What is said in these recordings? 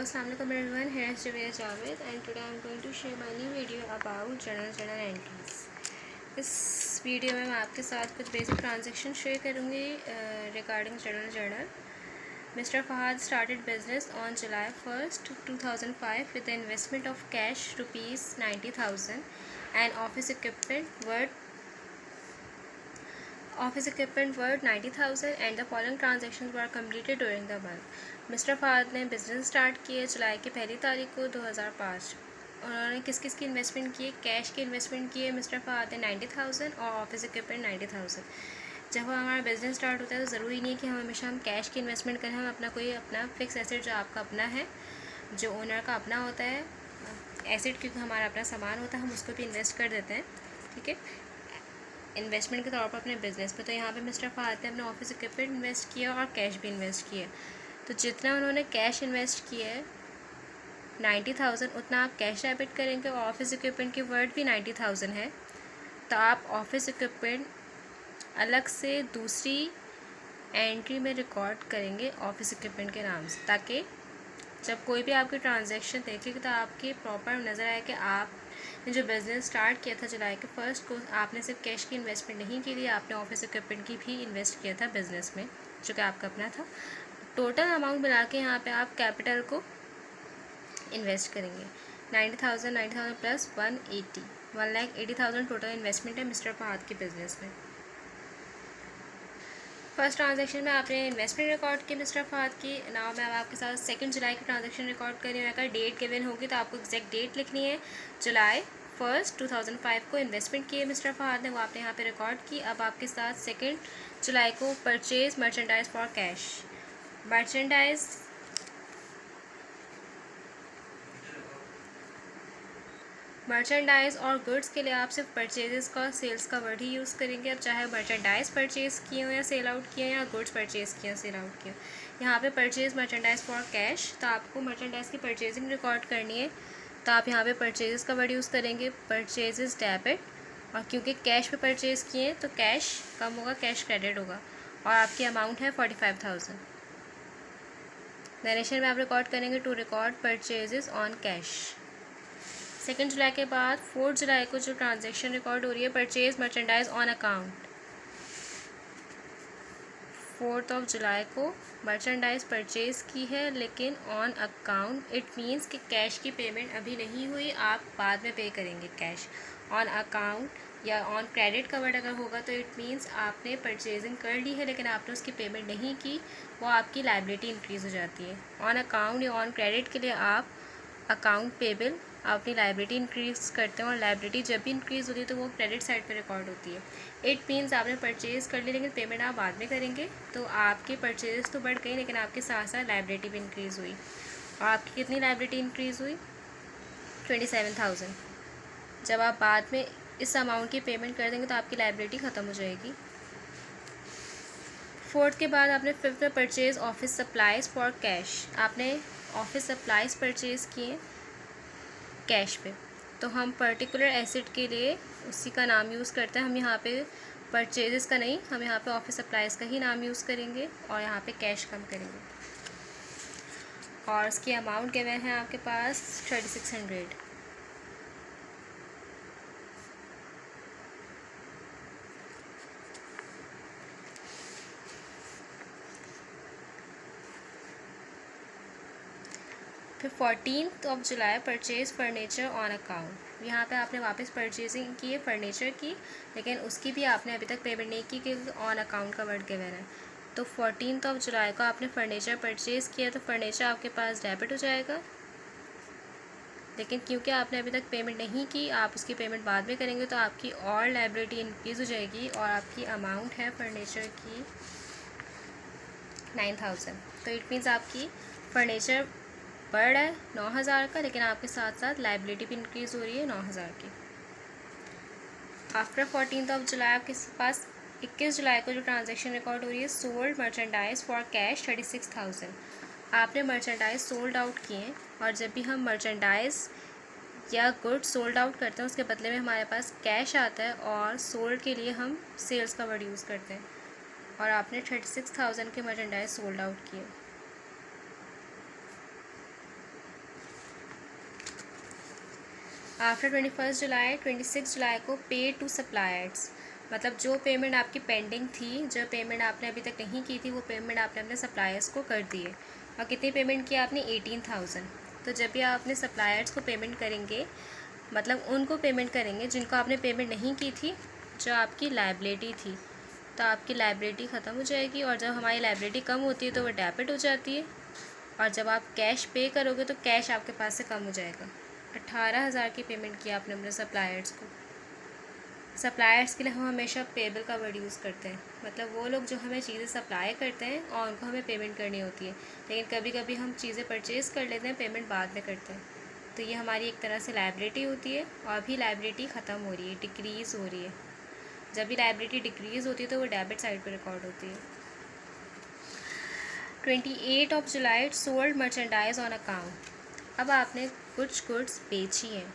Assalamu alaikum everyone, here is Javeed Javed and today I am going to share my new video about journal entries. इस video में मैं आपके साथ कुछ basic transaction share करूँगी regarding journal. Mr. Fahad started business on July 1st, 2005 with the investment of cash rupees 90,000 and office equipment worth 90,000 and the following transactions were completed during the month. Mister Fahad ने business start किए जुलाई की पहली तारीख को 2005. उन्होंने किस किस की इन्वेस्टमेंट किए? कैश की इन्वेस्टमेंट किए मिस्टर फ़हाद ने 90,000 और ऑफिस इक्विपमेंट 90,000. जब हमारा बिज़नेस स्टार्ट होता है तो ज़रूरी नहीं है कि हम हमेशा कैश की इन्वेस्टमेंट करें. हम अपना फिक्स एसेट जो आपका अपना है, जो ओनर का अपना होता है एसेट, क्योंकि हमारा अपना सामान होता है, हम उसको भी इन्वेस्ट कर देते हैं. ठीक है, इन्वेस्टमेंट के तौर पर अपने बिज़नेस पे. तो यहाँ पे मिस्टर फ़हाद ने अपने ऑफिस इक्विपमेंट इन्वेस्ट किया और कैश भी इन्वेस्ट किया. तो जितना उन्होंने कैश इन्वेस्ट किया है 90,000, उतना आप कैश डेबिट करेंगे और ऑफिस इक्विपमेंट की वर्थ भी 90,000 है. तो आप ऑफिस इक्विपमेंट अलग से दूसरी एंट्री में रिकॉर्ड करेंगे ऑफिस इक्विपमेंट के नाम से, ताकि जब कोई भी आपकी ट्रांजैक्शन देखेगी तो आपकी प्रॉपर नज़र आए कि आपने जो बिज़नेस स्टार्ट किया था जुलाई के 1st को, आपने सिर्फ कैश की इन्वेस्टमेंट नहीं की थी, आपने ऑफिस इक्विपमेंट की भी इन्वेस्ट किया था बिज़नेस में, जो कि आपका अपना था. टोटल अमाउंट मिला के यहाँ पे आप कैपिटल को इन्वेस्ट करेंगे. 90,000 प्लस 1,80,000 टोटल इन्वेस्टमेंट है मिस्टर फ़हाद के बिज़नेस में. फर्स्ट ट्रांजैक्शन में आपने इन्वेस्टमेंट रिकॉर्ड की मिस्टर फ़हाद की. नाउ मैं आपके साथ 2 जुलाई की ट्रांजैक्शन रिकॉर्ड कर रही हूँ. अगर डेट गिवन होगी तो आपको एग्जैक्ट डेट लिखनी है. जुलाई 1st 2005 को इन्वेस्टमेंट किए मिस्टर फ़हाद ने, वो आपने यहाँ पे रिकॉर्ड की. अब आपके साथ 2 जुलाई को purchase merchandise for cash. Merchandise और गुड्स के लिए आप सिर्फ परचेजेस का, सेल्स का वर्ड ही यूज़ करेंगे. अब चाहे मर्चेंडाइज़ परचेज़ किए हो या सेल आउट किए या गुड्स परचेज़ किए हो सेल आउट किए. यहाँ पे परचेज़ मर्चेंडाइज़ फॉर कैश, तो आपको मर्चेंडाइज़ की परचेजिंग रिकॉर्ड करनी है. तो आप यहाँ पे परचेजेस का वर्ड यूज़ करेंगे, परचेजेस डेबिट. और क्योंकि कैश पे परचेज़ किए तो कैश कम होगा, कैश क्रेडिट होगा. और आपकी अमाउंट है 45,000. नरेशन में आप रिकॉर्ड करेंगे to record purchases on cash. 2 जुलाई के बाद 4 जुलाई को जो ट्रांजैक्शन रिकॉर्ड हो रही है, परचेज मर्चेंडाइज ऑन अकाउंट. 4 जुलाई को मर्चेंडाइज परचेज़ की है लेकिन ऑन अकाउंट. इट मीन्स कि कैश की पेमेंट अभी नहीं हुई, आप बाद में पे करेंगे कैश. ऑन अकाउंट या ऑन क्रेडिट का वर्ड अगर होगा तो इट मीन्स आपने परचेजिंग कर ली है लेकिन आपने उसकी पेमेंट नहीं की, वो आपकी लायबिलिटी इंक्रीज़ हो जाती है. ऑन अकाउंट या ऑन क्रेडिट के लिए आप अकाउंट पेबल, आप अपनी लायबिलिटी इंक्रीज़ करते हैं और लायबिलिटी जब भी इंक्रीज़ होती है तो वो क्रेडिट साइड पे रिकॉर्ड होती है. इट मीन्स आपने परचेज़ कर ली लेकिन पेमेंट आप बाद में करेंगे, तो आपके परचेज़ तो बढ़ गई लेकिन आपके साथ साथ लायबिलिटी भी इंक्रीज़ हुई. और आपकी कितनी लायबिलिटी इंक्रीज़ हुई? 27,000. जब आप बाद में इस अमाउंट की पेमेंट कर देंगे तो आपकी लायबिलिटी ख़त्म हो जाएगी. 4th के बाद आपने 5th में purchase office supplies for cash. आपने ऑफिस सप्लाइज़ परचेज़ किए कैश पे, तो हम पर्टिकुलर एसेट के लिए उसी का नाम यूज़ करते हैं. हम यहाँ पे परचेजेस का नहीं, हम यहाँ पे ऑफिस सप्लाइज़ का ही नाम यूज़ करेंगे और यहाँ पे कैश कम करेंगे. और उसकी अमाउंट गिवन है आपके पास 3600. फिर 14 जुलाई परचेज़ फर्नीचर ऑन अकाउंट. यहाँ पे आपने वापस परचेजिंग की है फर्नीचर की, लेकिन उसकी भी आपने अभी तक पेमेंट नहीं की क्योंकि ऑन अकाउंट का वर्ड गिवन है. तो 14 जुलाई को आपने फर्नीचर परचेज़ किया तो फर्नीचर आपके पास डेबिट हो जाएगा, लेकिन क्योंकि आपने अभी तक पेमेंट नहीं की, आप उसकी पेमेंट बाद में करेंगे तो आपकी और लायबिलिटी इंक्रीज़ हो जाएगी. और आपकी अमाउंट है फर्नीचर की 9,000. तो इट मीन्स आपकी फर्नीचर बढ़ रहा है 9,000 का, लेकिन आपके साथ साथ लायबिलिटी भी इंक्रीज़ हो रही है 9,000 की. आफ्टर 14 जुलाई आपके पास 21 जुलाई को जो ट्रांजैक्शन रिकॉर्ड हो रही है, सोल्ड मर्चेंडाइज फॉर कैश 36,000. आपने मर्चेंडाइज सोल्ड आउट किए और जब भी हम मर्चेंडाइज या गुड्स सोल्ड आउट करते हैं उसके बदले में हमारे पास कैश आता है और सोल्ड के लिए हम सेल्स का वर्ड यूज़ करते हैं. और आपने 36,000 के मर्चेंडाइज सोल्ड आउट किए. आफ्टर 21 जुलाई 26 जुलाई को पे टू सप्लायर्स, मतलब जो पेमेंट आपकी पेंडिंग थी, जो पेमेंट आपने अभी तक नहीं की थी, वो पेमेंट आपने अपने सप्लायर्स को कर दी है। और कितनी पेमेंट की आपने? 18,000। तो जब भी आप अपने सप्लायर्स को पेमेंट करेंगे, मतलब उनको पेमेंट करेंगे जिनको आपने पेमेंट नहीं की थी, जो आपकी लायबिलिटी थी, तो आपकी लायबिलिटी ख़त्म हो जाएगी। और जब हमारी लायबिलिटी कम होती है तो वो डेबिट हो जाती है। और जब आप कैश पे करोगे तो कैश आपके पास से कम हो जाएगा। 18,000 की पेमेंट की आपने अपने सप्लायर्स को। सप्लायर्स के लिए हम हमेशा पेबल का वर्ड यूज़ करते हैं, मतलब वो लोग जो हमें चीज़ें सप्लाई करते हैं और उनको हमें पेमेंट करनी होती है। लेकिन कभी कभी हम चीज़ें परचेज़ कर लेते हैं, पेमेंट बाद में करते हैं। तो ये हमारी एक तरह से लायबिलिटी होती है, और अभी लायबिलिटी ख़त्म हो रही है, डिक्रीज़ हो रही है। जब भी लायबिलिटी डिक्रीज़ होती है तो वो डेबिट साइड पर रिकॉर्ड होती है। 28 जुलाई सोल्ड मर्चेंडाइज ऑन अकाउंट। अब आपने कुछ गुड्स बेची हैं।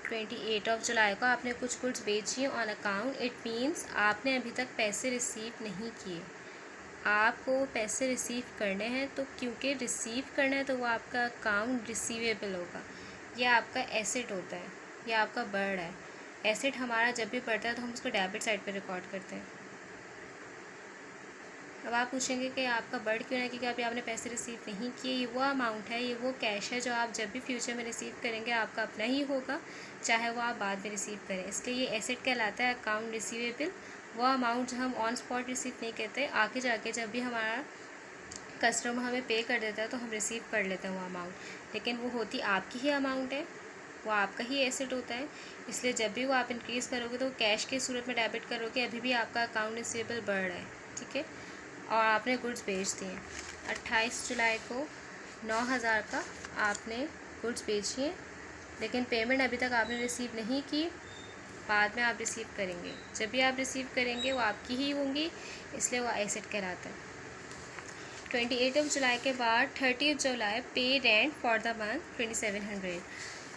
28 जुलाई को आपने कुछ गुड्स बेची हैं ऑन अकाउंट। इट मीन्स आपने अभी तक पैसे रिसीव नहीं किए, आपको पैसे रिसीव करने हैं। तो क्योंकि रिसीव करना है तो वो आपका अकाउंट रिसीवेबल होगा। यह आपका एसेट होता है, यह आपका बर्ड है। एसेट हमारा जब भी बढ़ता है तो हम उसको डेबिट साइड पे रिकॉर्ड करते हैं। अब आप पूछेंगे कि आपका बर्ड क्यों है, क्योंकि अभी आपने पैसे रिसीव नहीं किए। ये वो अमाउंट है, ये वो कैश है जो आप जब भी फ्यूचर में रिसीव करेंगे आपका अपना ही होगा, चाहे वो आप बाद में रिसीव करें। इसलिए ये एसेट कहलाता है, अकाउंट रिसीवेबल। वो अमाउंट जो हम ऑन स्पॉट रिसीव नहीं करते, आगे जाके जब भी हमारा कस्टमर हमें पे कर देता है तो हम रिसीव कर लेते हैं वो अमाउंट। लेकिन वो होती आपकी ही अमाउंट है, वो आपका ही एसेट होता है। इसलिए जब भी वो आप इंक्रीज़ करोगे तो कैश की सूरत में डेबिट करोगे, अभी भी आपका अकाउंट रिसीवेबल बढ़ रहा है, ठीक है। और आपने गुड्स बेच दिए। 28 जुलाई को 9,000 का आपने गुड्स बेची हैं, लेकिन पेमेंट अभी तक आपने रिसीव नहीं की, बाद में आप रिसीव करेंगे। जब भी आप रिसीव करेंगे वो आपकी ही होंगी, इसलिए वो एसेट कहलाता है। 28 जुलाई के बाद 30 जुलाई पे रेंट फॉर द मंथ 2700।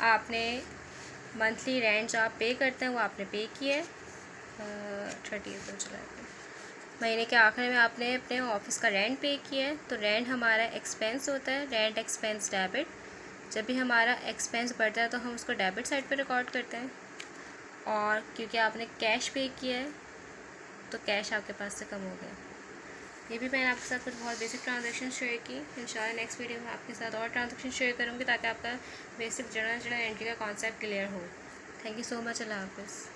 आपने मंथली रेंट जो आप पे करते हैं वो आपने पे किया है 30 जुलाई को। महीने के आखिर में आपने अपने ऑफिस का रेंट पे किया है, तो रेंट हमारा एक्सपेंस होता है, रेंट एक्सपेंस डेबिट। जब भी हमारा एक्सपेंस बढ़ता है तो हम उसको डेबिट साइड पे रिकॉर्ड करते हैं। और क्योंकि आपने कैश पे किया है तो कैश आपके पास से कम हो गया। ये भी मैंने आपके साथ कुछ बहुत बेसिक ट्रांजेक्शन शेयर की। इंशाल्लाह नेक्स्ट वीडियो में आपके साथ और ट्रांजेक्शन शेयर करूँगी ताकि आपका बेसिक जनरल एंट्री का कॉन्सेप्ट क्लियर हो। Thank you so much. अल्लाह हाफ़िज़।